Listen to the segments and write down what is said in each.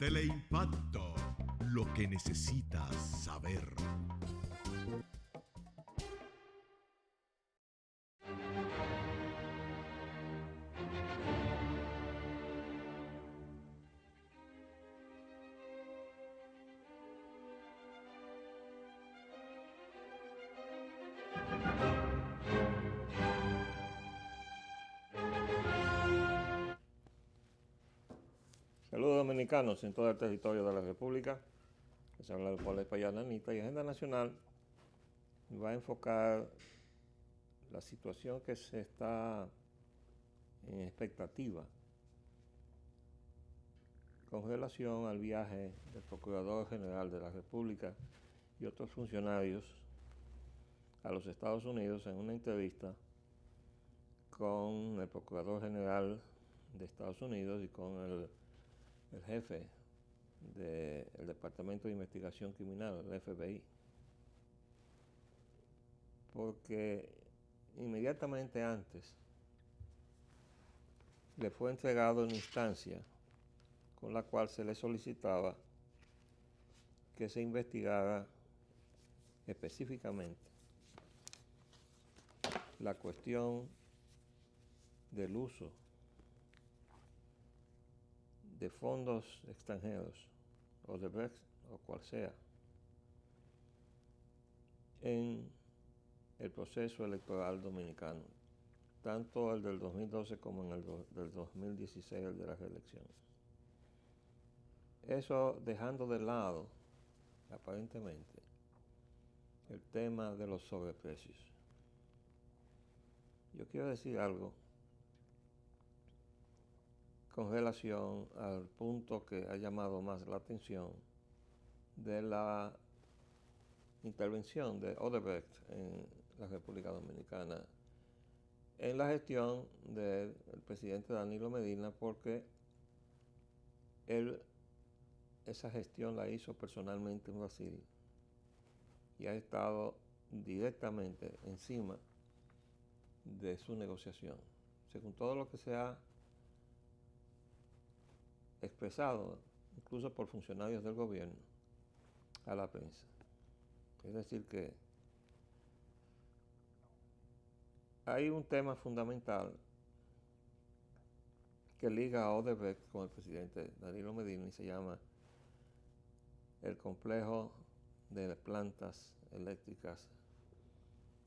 Teleimpacto, lo que necesitas saber. Saludos dominicanos en todo el territorio de la República. Les habla el Pablo Payananita y Agenda Nacional va a enfocar la situación que se está en expectativa con relación al viaje del Procurador General de la República y otros funcionarios a los Estados Unidos en una entrevista con el Procurador General de Estados Unidos y con el jefe del Departamento de Investigación Criminal, el FBI. Porque inmediatamente antes le fue entregado una instancia con la cual se le solicitaba que se investigara específicamente la cuestión del uso de fondos extranjeros o de Brexit o cual sea en el proceso electoral dominicano, tanto el del 2012 como en el del 2016, el de la reelección. Eso dejando de lado, aparentemente, el tema de los sobreprecios. Yo quiero decir algo con relación al punto que ha llamado más la atención de la intervención de Odebrecht en la República Dominicana en la gestión del presidente Danilo Medina, porque él esa gestión la hizo personalmente en Brasil y ha estado directamente encima de su negociación, según todo lo que se ha expresado, incluso por funcionarios del gobierno, a la prensa. Es decir que hay un tema fundamental que liga a Odebrecht con el presidente Danilo Medina y se llama el complejo de plantas eléctricas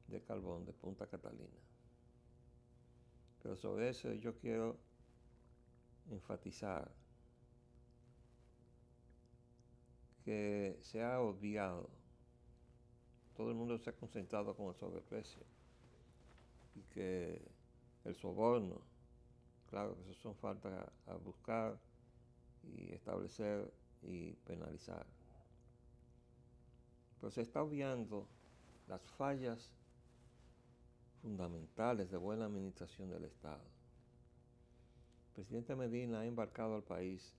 de carbón de Punta Catalina. Pero sobre eso yo quiero enfatizar que se ha obviado, todo el mundo se ha concentrado con el sobreprecio y que el soborno, claro que eso son faltas a buscar y establecer y penalizar. Pero se está obviando las fallas fundamentales de buena administración del Estado. El presidente Medina ha embarcado al país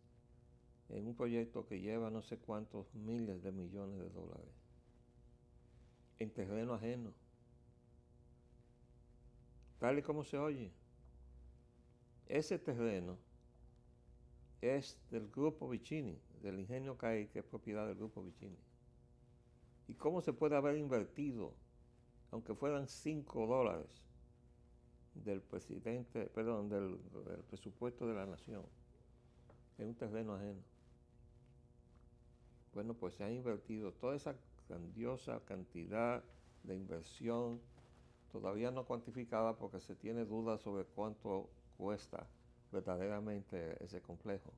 en un proyecto que lleva no sé cuántos miles de millones de dólares en terreno ajeno, tal y como se oye. Ese terreno es del Grupo Vicini, del Ingenio CAI, que es propiedad del Grupo Vicini. ¿Y cómo se puede haber invertido, aunque fueran $5 del presupuesto de la nación, en un terreno ajeno? Bueno, pues se ha invertido toda esa grandiosa cantidad de inversión, todavía no cuantificada porque se tiene dudas sobre cuánto cuesta verdaderamente ese complejo,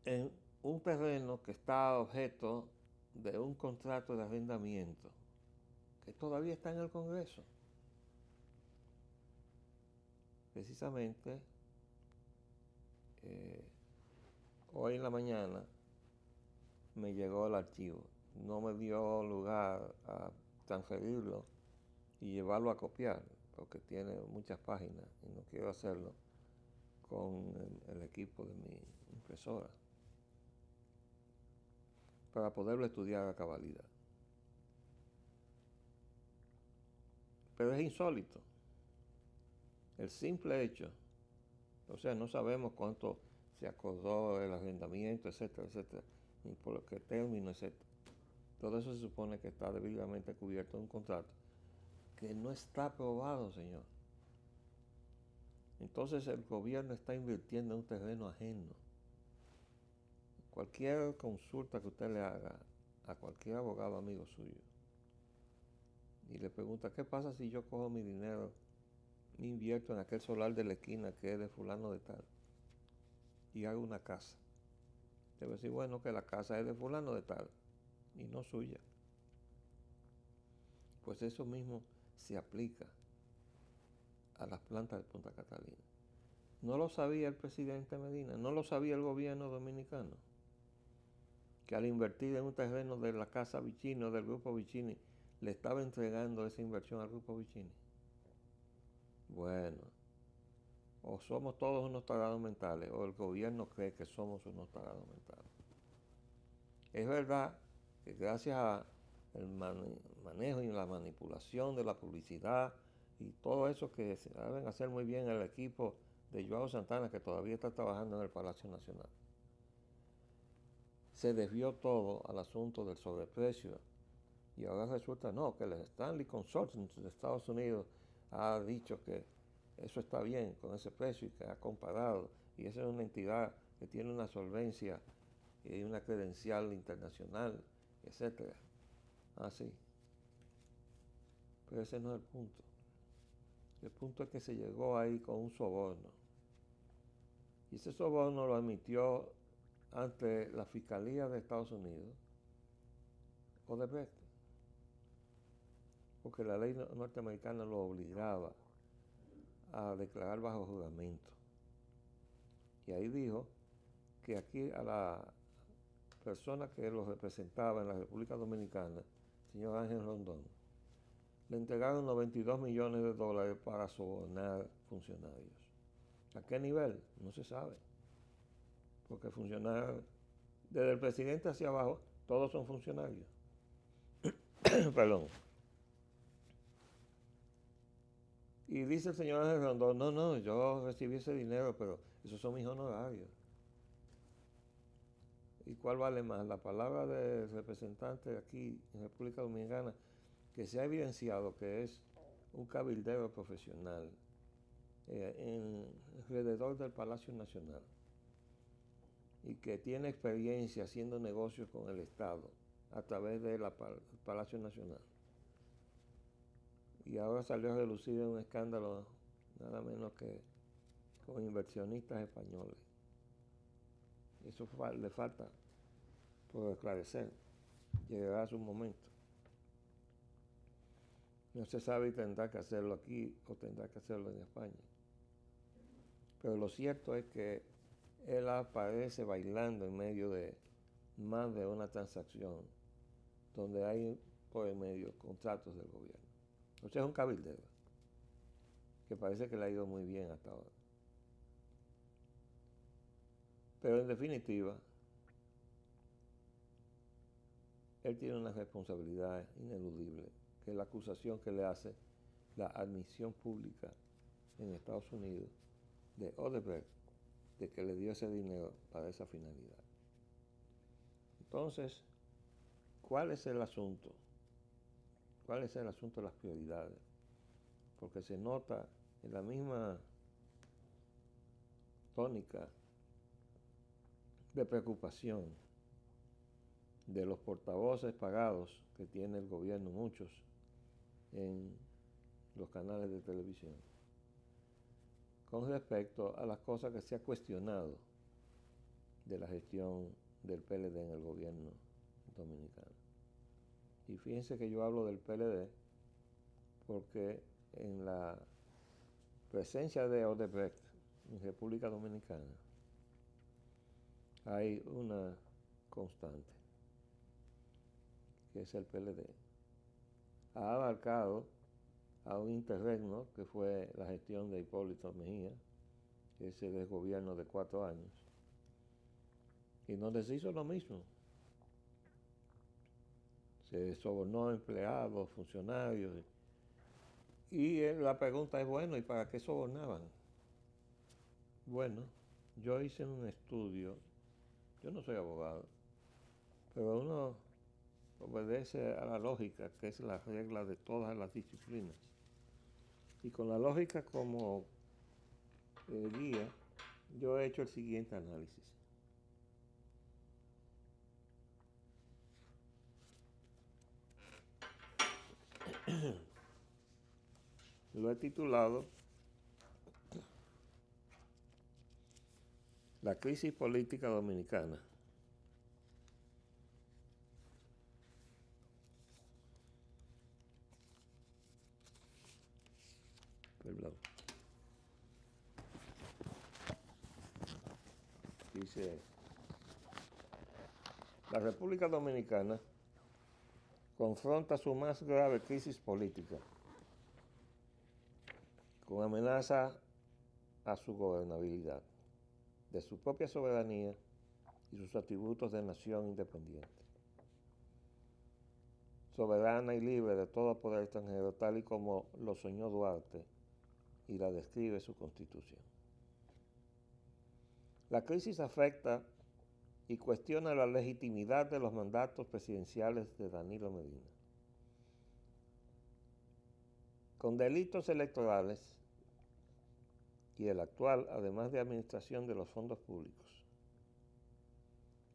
en un terreno que está objeto de un contrato de arrendamiento que todavía está en el Congreso. Precisamente hoy en la mañana me llegó el archivo. No me dio lugar a transferirlo y llevarlo a copiar, porque tiene muchas páginas y no quiero hacerlo con el equipo de mi impresora, para poderlo estudiar a cabalidad. Pero es insólito. El simple hecho, o sea, no sabemos cuánto se acordó el arrendamiento, etcétera, etcétera, y por qué término, etcétera. Todo eso se supone que está debidamente cubierto en un contrato que no está aprobado, señor. Entonces el gobierno está invirtiendo en un terreno ajeno. Cualquier consulta que usted le haga a cualquier abogado amigo suyo y le pregunta, ¿qué pasa si yo cojo mi dinero e invierto en aquel solar de la esquina que es de fulano de tal y hago una casa? Debe decir, bueno, que la casa es de fulano de tal y no suya. Pues eso mismo se aplica a las plantas de Punta Catalina. No lo sabía el presidente Medina, no lo sabía el gobierno dominicano, que al invertir en un terreno de la casa Vicini o del grupo Vicini, le estaba entregando esa inversión al grupo Vicini. Bueno, o somos todos unos tarados mentales, o el gobierno cree que somos unos tarados mentales. Es verdad que gracias al manejo y la manipulación de la publicidad y todo eso que se deben hacer muy bien el equipo de Joao Santana, que todavía está trabajando en el Palacio Nacional, se desvió todo al asunto del sobreprecio. Y ahora resulta no, que el Stanley Consulting de Estados Unidos ha dicho que eso está bien con ese precio y que ha comparado. Y esa es una entidad que tiene una solvencia y una credencial internacional, etc. Así. Pero ese no es el punto. El punto es que se llegó ahí con un soborno. Y ese soborno lo admitió ante la Fiscalía de Estados Unidos, Odebrecht, porque la ley norteamericana lo obligaba a declarar bajo juramento. Y ahí dijo que aquí a la persona que lo representaba en la República Dominicana, el señor Ángel Rondón, le entregaron 92 millones de dólares para sobornar funcionarios. ¿A qué nivel? No se sabe. Porque funcionarios, desde el presidente hacia abajo, todos son funcionarios. Perdón. Y dice el señor Ángel Rondón, no, yo recibí ese dinero, pero esos son mis honorarios. ¿Y cuál vale más? La palabra del representante aquí en República Dominicana, que se ha evidenciado que es un cabildero profesional alrededor del Palacio Nacional y que tiene experiencia haciendo negocios con el Estado a través del Palacio Nacional. Y ahora salió a relucir un escándalo nada menos que con inversionistas españoles. Eso le falta por esclarecer. Llegará su momento. No se sabe y tendrá que hacerlo aquí o tendrá que hacerlo en España. Pero lo cierto es que él aparece bailando en medio de más de una transacción donde hay por el medio contratos del gobierno. O sea, es un cabildero que parece que le ha ido muy bien hasta ahora. Pero en definitiva, él tiene una responsabilidad ineludible, que es la acusación que le hace la admisión pública en Estados Unidos de Odebrecht de que le dio ese dinero para esa finalidad. Entonces, ¿cuál es el asunto? ¿Cuál es el asunto de las prioridades? Porque se nota en la misma tónica de preocupación de los portavoces pagados que tiene el gobierno, muchos, en los canales de televisión, con respecto a las cosas que se ha cuestionado de la gestión del PLD en el gobierno dominicano. Y fíjense que yo hablo del PLD porque en la presencia de Odebrecht en República Dominicana hay una constante, que es el PLD. Ha abarcado a un interregno que fue la gestión de Hipólito Mejía, ese desgobierno de 4 años, y donde se hizo lo mismo. Se sobornó a empleados, funcionarios, y la pregunta es, bueno, ¿y para qué sobornaban? Bueno, yo hice un estudio, yo no soy abogado, pero uno obedece a la lógica, que es la regla de todas las disciplinas. Y con la lógica como guía, yo he hecho el siguiente análisis. Lo he titulado La crisis política dominicana. Perdón. Dice, la República Dominicana confronta su más grave crisis política con amenaza a su gobernabilidad, de su propia soberanía y sus atributos de nación independiente, soberana y libre de todo poder extranjero, tal y como lo soñó Duarte y la describe su Constitución. La crisis afecta y cuestiona la legitimidad de los mandatos presidenciales de Danilo Medina. Con delitos electorales y el actual, además de administración de los fondos públicos.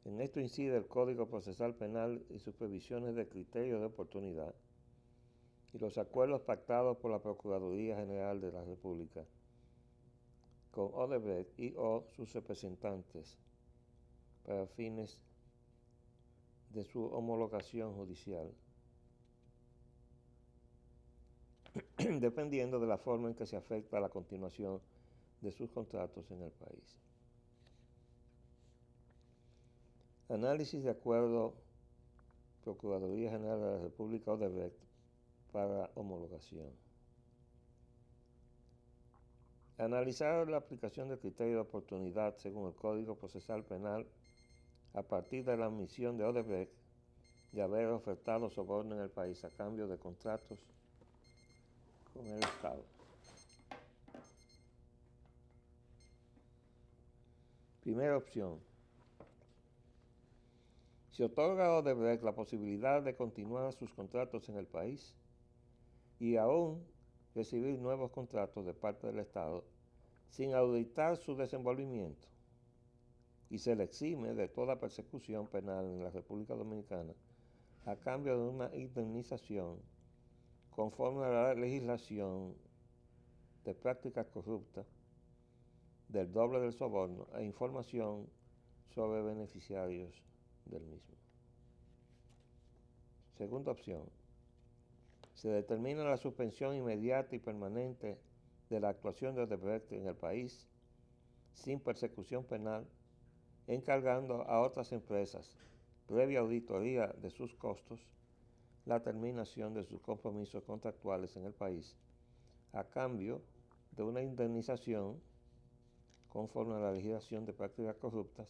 En esto incide el Código Procesal Penal y sus previsiones de criterios de oportunidad y los acuerdos pactados por la Procuraduría General de la República con Odebrecht y o sus representantes para fines de su homologación judicial, dependiendo de la forma en que se afecta la continuación de sus contratos en el país. Análisis de acuerdo Procuraduría General de la República Odebrecht para homologación. Analizar la aplicación del criterio de oportunidad según el Código Procesal Penal a partir de la admisión de Odebrecht de haber ofertado soborno en el país a cambio de contratos con el Estado. Primera opción. Se otorga a Odebrecht la posibilidad de continuar sus contratos en el país y aún recibir nuevos contratos de parte del Estado sin auditar su desenvolvimiento, y se le exime de toda persecución penal en la República Dominicana a cambio de una indemnización conforme a la legislación de prácticas corruptas del doble del soborno e información sobre beneficiarios del mismo. Segunda opción. Se determina la suspensión inmediata y permanente de la actuación de Odebrecht en el país sin persecución penal, encargando a otras empresas, previa auditoría de sus costos, la terminación de sus compromisos contractuales en el país, a cambio de una indemnización conforme a la legislación de prácticas corruptas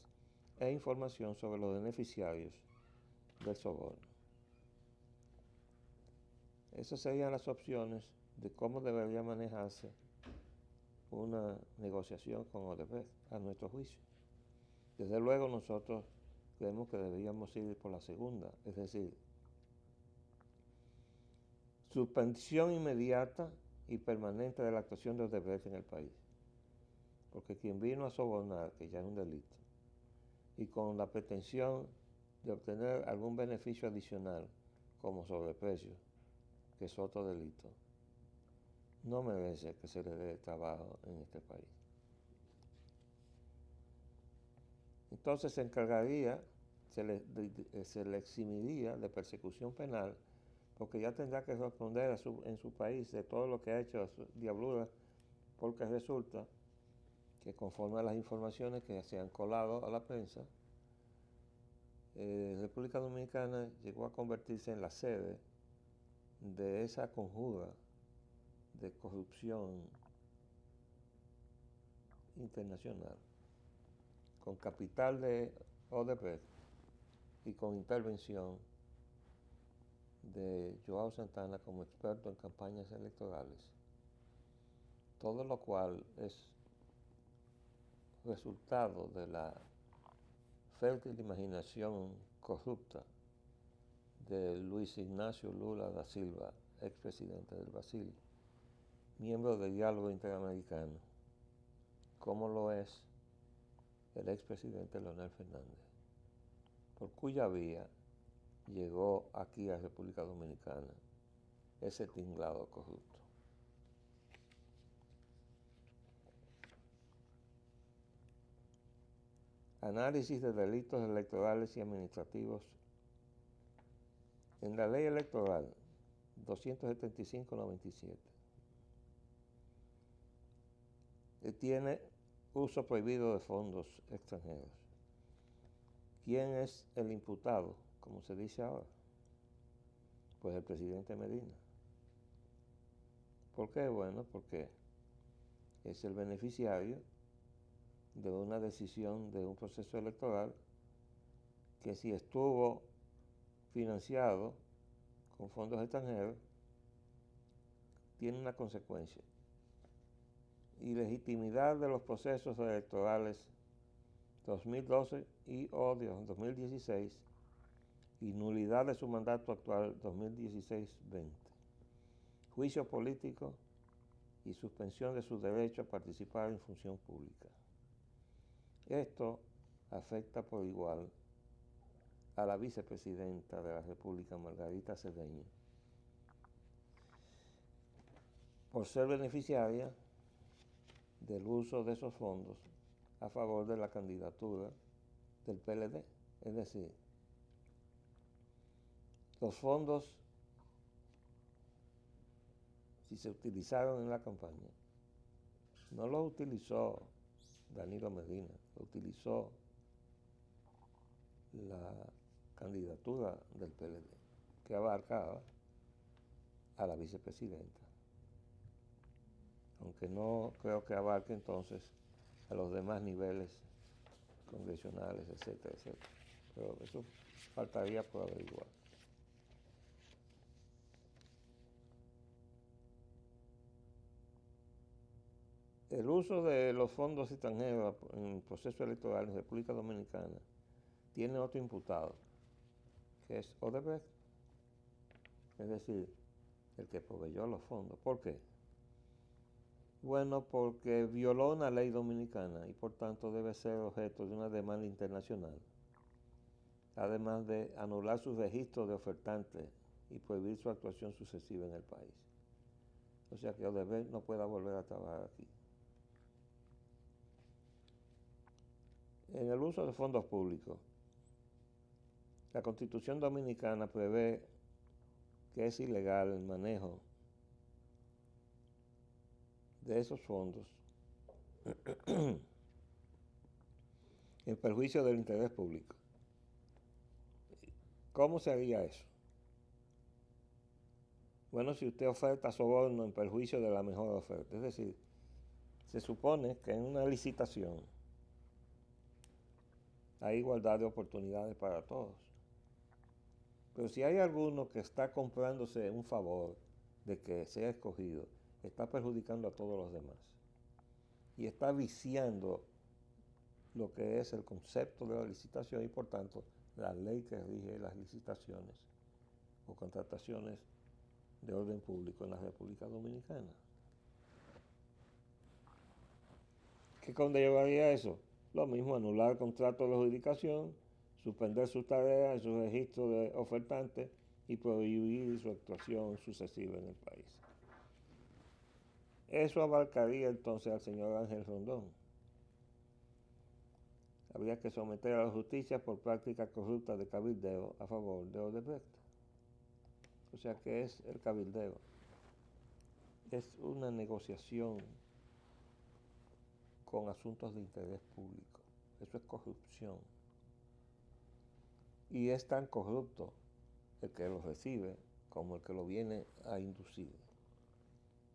e información sobre los beneficiarios del soborno. Esas serían las opciones de cómo debería manejarse una negociación con Odebrecht, a nuestro juicio. Desde luego nosotros creemos que deberíamos ir por la segunda, es decir, suspensión inmediata y permanente de la actuación de Odebrecht en el país. Porque quien vino a sobornar, que ya es un delito, y con la pretensión de obtener algún beneficio adicional, como sobreprecio, que es otro delito, no merece que se le dé trabajo en este país. Entonces se encargaría, se le eximiría de persecución penal, porque ya tendrá que responder en su país de todo lo que ha hecho diablura, porque resulta que conforme a las informaciones que se han colado a la prensa, República Dominicana llegó a convertirse en la sede de esa conjura de corrupción internacional, con capital de Odebrecht y con intervención de Joao Santana como experto en campañas electorales, todo lo cual es resultado de la fértil imaginación corrupta de Luis Ignacio Lula da Silva, expresidente del Brasil, miembro del Diálogo Interamericano, como lo es el expresidente Leonel Fernández, por cuya vía llegó aquí a República Dominicana ese tinglado corrupto. Análisis de delitos electorales y administrativos. En la ley electoral 275/97 tiene uso prohibido de fondos extranjeros. ¿Quién es el imputado, como se dice ahora? Pues el presidente Medina. ¿Por qué? Bueno, porque es el beneficiario de una decisión de un proceso electoral que, si estuvo financiado con fondos extranjeros, tiene una consecuencia: ilegitimidad de los procesos electorales 2012 y 2016 y nulidad de su mandato actual 2016-20, juicio político y suspensión de su derecho a participar en función pública. Esto afecta por igual a la vicepresidenta de la República, Margarita Cedeño, por ser beneficiaria del uso de esos fondos a favor de la candidatura del PLD. Es decir, los fondos, si se utilizaron en la campaña, no los utilizó Danilo Medina, lo utilizó la candidatura del PLD, que abarcaba a la vicepresidenta, aunque no creo que abarque entonces a los demás niveles congresionales, etcétera, etcétera. Pero eso faltaría por averiguar. El uso de los fondos extranjeros en el proceso electoral en República Dominicana tiene otro imputado, que es Odebrecht, es decir, el que proveyó los fondos. ¿Por qué? Bueno, porque violó una ley dominicana y por tanto debe ser objeto de una demanda internacional, además de anular su registro de ofertante y prohibir su actuación sucesiva en el país. O sea que Odebrecht no pueda volver a trabajar aquí. En el uso de fondos públicos, la Constitución Dominicana prevé que es ilegal el manejo de esos fondos en perjuicio del interés público. ¿Cómo se haría eso? Bueno, si usted oferta soborno en perjuicio de la mejor oferta, es decir, se supone que en una licitación hay igualdad de oportunidades para todos. Pero si hay alguno que está comprándose un favor de que sea escogido, está perjudicando a todos los demás y está viciando lo que es el concepto de la licitación y, por tanto, la ley que rige las licitaciones o contrataciones de orden público en la República Dominicana. ¿Qué conllevaría eso? Lo mismo: anular contratos de adjudicación, suspender sus tareas y su registro de ofertantes y prohibir su actuación sucesiva en el país. Eso abarcaría entonces al señor Ángel Rondón. Habría que someter a la justicia por práctica corrupta de cabildeo a favor de Odebrecht. O sea, que es el cabildeo. Es una negociación con asuntos de interés público. Eso es corrupción. Y es tan corrupto el que lo recibe como el que lo viene a inducir.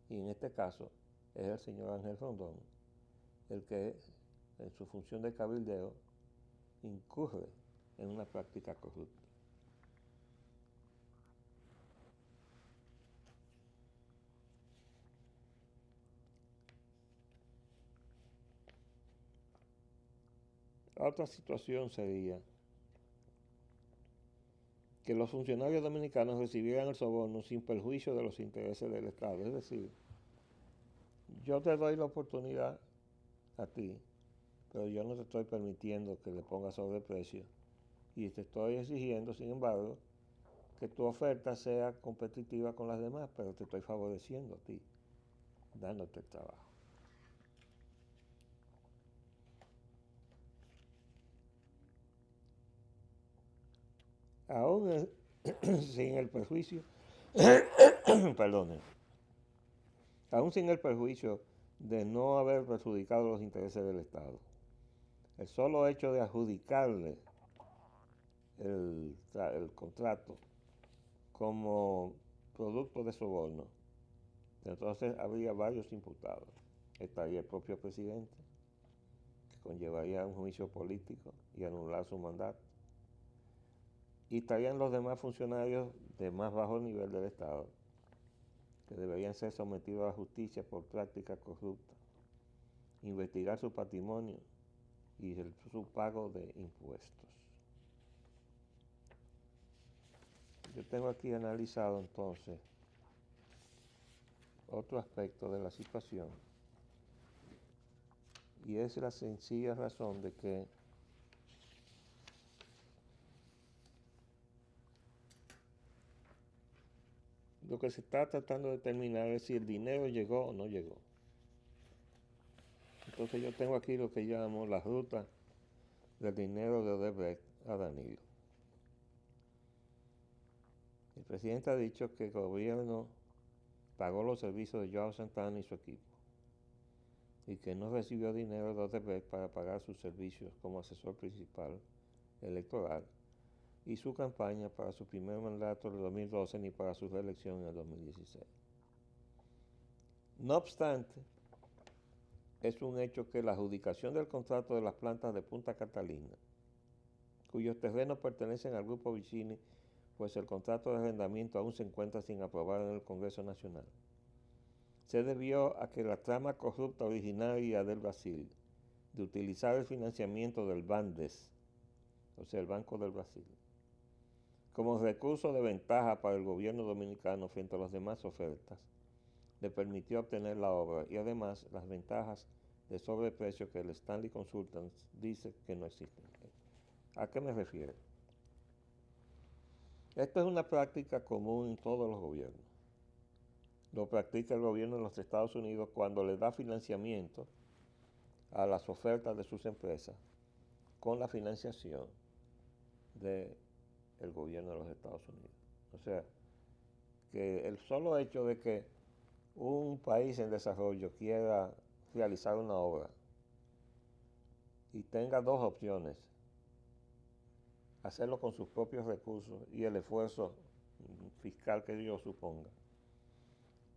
Y en este caso es el señor Ángel Rondón el que, en su función de cabildeo, incurre en una práctica corrupta. Otra situación sería que los funcionarios dominicanos recibieran el soborno sin perjuicio de los intereses del Estado. Es decir, yo te doy la oportunidad a ti, pero yo no te estoy permitiendo que le pongas sobreprecio y te estoy exigiendo, sin embargo, que tu oferta sea competitiva con las demás, pero te estoy favoreciendo a ti, dándote el trabajo. Aún sin el perjuicio, perdone, aún sin el perjuicio de no haber perjudicado los intereses del Estado, el solo hecho de adjudicarle el contrato como producto de soborno, entonces habría varios imputados. Estaría el propio presidente, que conllevaría un juicio político y anular su mandato. Y estarían los demás funcionarios de más bajo nivel del Estado, que deberían ser sometidos a la justicia por prácticas corruptas, investigar su patrimonio y su pago de impuestos. Yo tengo aquí analizado entonces otro aspecto de la situación, y es la sencilla razón de que lo que se está tratando de determinar es si el dinero llegó o no llegó. Entonces yo tengo aquí lo que llamo la ruta del dinero de Odebrecht a Danilo. El presidente ha dicho que el gobierno pagó los servicios de Joao Santana y su equipo, y que no recibió dinero de Odebrecht para pagar sus servicios como asesor principal electoral y su campaña para su primer mandato en el 2012 ni para su reelección en el 2016. No obstante, es un hecho que la adjudicación del contrato de las plantas de Punta Catalina, cuyos terrenos pertenecen al Grupo Vicini, pues el contrato de arrendamiento aún se encuentra sin aprobar en el Congreso Nacional, se debió a que la trama corrupta originaria del Brasil de utilizar el financiamiento del Bandes, o sea, el Banco del Brasil, como recurso de ventaja para el gobierno dominicano frente a las demás ofertas, le permitió obtener la obra y además las ventajas de sobreprecio que el Stanley Consultants dice que no existen. ¿A qué me refiero? Esto es una práctica común en todos los gobiernos. Lo practica el gobierno de los Estados Unidos cuando le da financiamiento a las ofertas de sus empresas con la financiación del gobierno de los Estados Unidos. O sea, que el solo hecho de que un país en desarrollo quiera realizar una obra y tenga dos opciones, hacerlo con sus propios recursos y el esfuerzo fiscal que ellos suponga,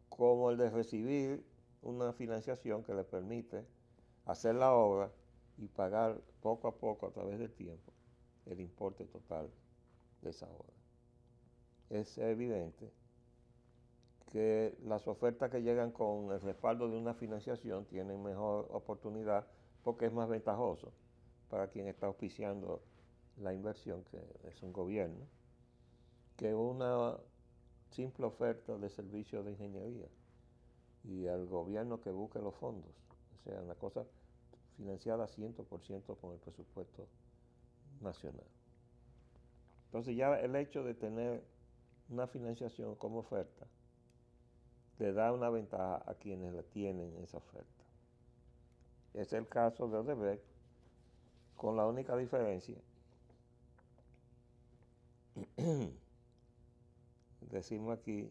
como el de recibir una financiación que le permite hacer la obra y pagar poco a poco a través del tiempo el importe total de esa obra. Es evidente que las ofertas que llegan con el respaldo de una financiación tienen mejor oportunidad porque es más ventajoso para quien está auspiciando la inversión, que es un gobierno, que una simple oferta de servicio de ingeniería y al gobierno que busque los fondos. O sea, una cosa financiada 100% con el presupuesto nacional. Entonces ya el hecho de tener una financiación como oferta le da una ventaja a quienes la tienen esa oferta. Es el caso de Odebrecht, con la única diferencia, decimos aquí,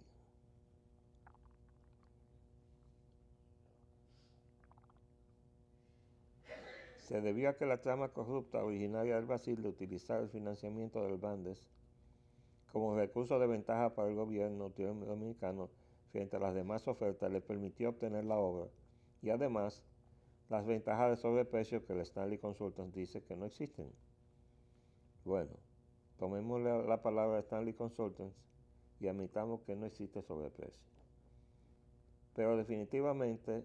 se debió a que la trama corrupta originaria del Brasil de utilizar el financiamiento del Bandes como recurso de ventaja para el gobierno dominicano frente a las demás ofertas le permitió obtener la obra y además las ventajas de sobreprecio que el Stanley Consultants dice que no existen. Bueno, tomemos la palabra Stanley Consultants y admitamos que no existe sobreprecio. Pero definitivamente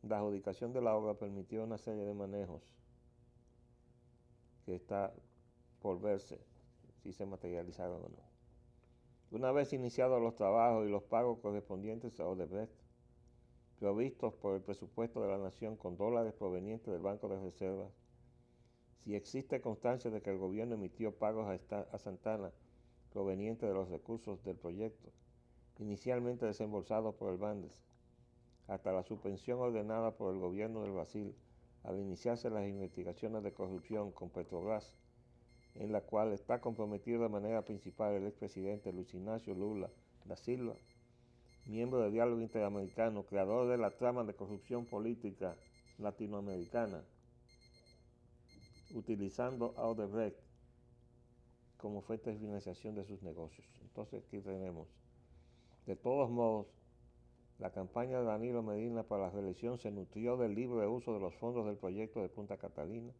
la adjudicación de la obra permitió una serie de manejos que está por verse si se materializaron o no. Una vez iniciados los trabajos y los pagos correspondientes a Odebrecht, provistos por el presupuesto de la Nación con dólares provenientes del Banco de Reserva, si existe constancia de que el gobierno emitió pagos a Santana provenientes de los recursos del proyecto, inicialmente desembolsados por el Bandes, hasta la suspensión ordenada por el gobierno del Brasil al iniciarse las investigaciones de corrupción con Petrobras, en la cual está comprometido de manera principal el expresidente Luis Ignacio Lula da Silva, miembro del Diálogo Interamericano, creador de la trama de corrupción política latinoamericana, utilizando a Odebrecht como fuente de financiación de sus negocios. Entonces aquí tenemos, de todos modos, la campaña de Danilo Medina para la reelección se nutrió del libre uso de los fondos del proyecto de Punta Catalina,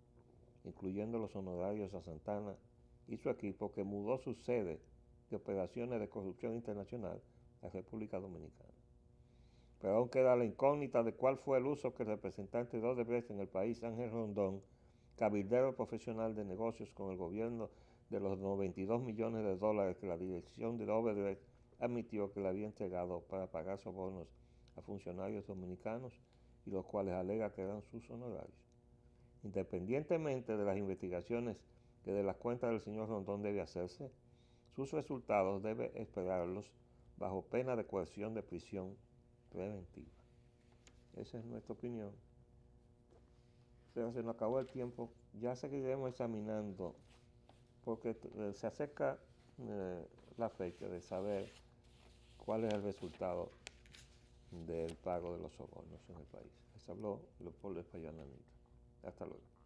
incluyendo los honorarios a Santana y su equipo, que mudó su sede de operaciones de corrupción internacional a República Dominicana. Pero aún queda la incógnita de cuál fue el uso que el representante de Odebrecht en el país, Ángel Rondón, cabildero profesional de negocios con el gobierno, de los 92 millones de dólares que la dirección de Odebrecht admitió que le había entregado para pagar sobornos a funcionarios dominicanos y los cuales alega que eran sus honorarios. Independientemente de las investigaciones que de las cuentas del señor Rondón debe hacerse, sus resultados debe esperarlos bajo pena de coerción de prisión preventiva. Esa es nuestra opinión. Pero se nos acabó el tiempo. Ya seguiremos examinando, porque se acerca la fecha de saber cuál es el resultado del pago de los sobornos en el país. Les habló Leopoldo Espaillat Nanita. Hasta luego.